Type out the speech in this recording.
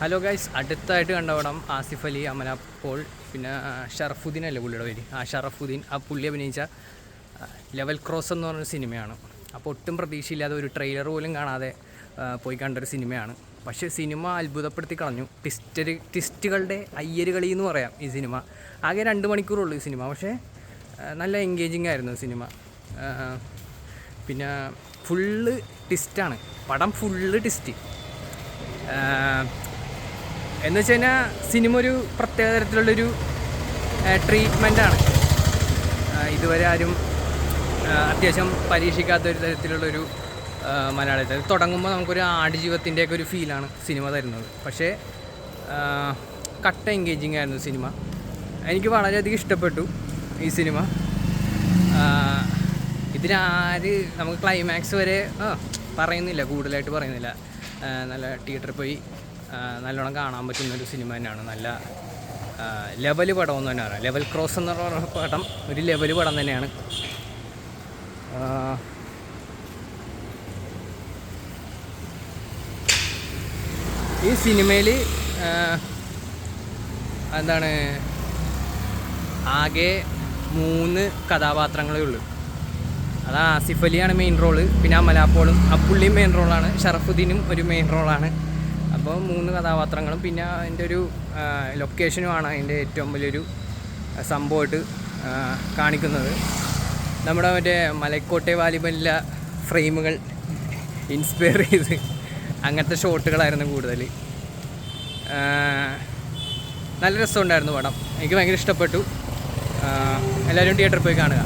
Hello guys, അടുത്തായിട്ട് കണ്ട പടം ആസിഫ് അലി, അമല പോൾ, പിന്നെ ഷറഫുദ്ദീൻ അല്ലേ പുള്ളിയുടെ പേര്, ഷറഫുദ്ദീൻ. പുള്ളി അഭിനയിച്ച ലെവൽ ക്രോസ് എന്ന് പറഞ്ഞൊരു സിനിമയാണ്. അപ്പോൾ ഒട്ടും പ്രതീക്ഷയില്ലാതെ ഒരു ട്രെയിലർ പോലും കാണാതെ പോയി കണ്ടൊരു സിനിമയാണ്. പക്ഷേ സിനിമ അത്ഭുതപ്പെടുത്തി കളഞ്ഞു. ട്വിസ്റ്റുകളുടെ അയ്യരുകളി എന്ന് പറയാം ഈ സിനിമ. ആകെ 2 മണിക്കൂറുള്ളൂ ഈ സിനിമ, പക്ഷേ നല്ല എൻഗേജിങ് ആയിരുന്നു സിനിമ. പിന്നെ ഫുള്ള് ട്വിസ്റ്റാണ് പടം, ഫുള്ള് ട്വിസ്റ്റ്. എന്ന് വെച്ച് കഴിഞ്ഞാൽ സിനിമ ഒരു പ്രത്യേക തരത്തിലുള്ളൊരു ട്രീറ്റ്മെൻറ്റാണ്. ഇതുവരെ ആരും അത്യാവശ്യം പരീക്ഷിക്കാത്തൊരു തരത്തിലുള്ളൊരു മലയാളത്തിൽ തുടങ്ങുമ്പോൾ നമുക്കൊരു ആടുജീവിതത്തിൻ്റെയൊക്കെ ഒരു ഫീലാണ് സിനിമ തരുന്നത്. പക്ഷേ കട്ട എൻഗേജിങ് ആയിരുന്നു സിനിമ. എനിക്ക് വളരെയധികം ഇഷ്ടപ്പെട്ടു ഈ സിനിമ. നമുക്ക് ക്ലൈമാക്സ് വരെ പറയുന്നില്ല, കൂടുതലായിട്ട് പറയുന്നില്ല. നല്ല തിയേറ്ററിൽ പോയി നല്ലോണം കാണാൻ പറ്റുന്നൊരു സിനിമ തന്നെയാണ്. നല്ല ലെവല് പടം എന്ന് തന്നെ പറയാം. ലെവൽ ക്രോസ് എന്ന് പറഞ്ഞ പടം ഒരു ലെവല് പടം തന്നെയാണ്. ഈ സിനിമയിൽ ആകെ 3 കഥാപാത്രങ്ങളേ ഉള്ളൂ. അതാണ് ആസിഫ് അലിയാണ് മെയിൻ റോള്, പിന്നെ അമല പോളും പുള്ളിയും മെയിൻ റോളാണ്, ഷറഫുദ്ദീനും ഒരു മെയിൻ റോളാണ്. അപ്പോൾ 3 കഥാപാത്രങ്ങളും പിന്നെ അതിൻ്റെ ഒരു ലൊക്കേഷനുമാണ് അതിൻ്റെ ഏറ്റവും വലിയൊരു സംഭവമായിട്ട് കാണിക്കുന്നത്. നമ്മുടെ മറ്റേ മലക്കോട്ടെ വാലിബലിലെ ഫ്രെയിമുകൾ ഇൻസ്പയർ ചെയ്ത് അങ്ങനത്തെ ഷോട്ടുകളായിരുന്നു കൂടുതൽ. നല്ല രസമുണ്ടായിരുന്നു പടം, എനിക്ക് ഭയങ്കര ഇഷ്ടപ്പെട്ടു. എല്ലാവരും തിയേറ്ററിൽ പോയി കാണുക.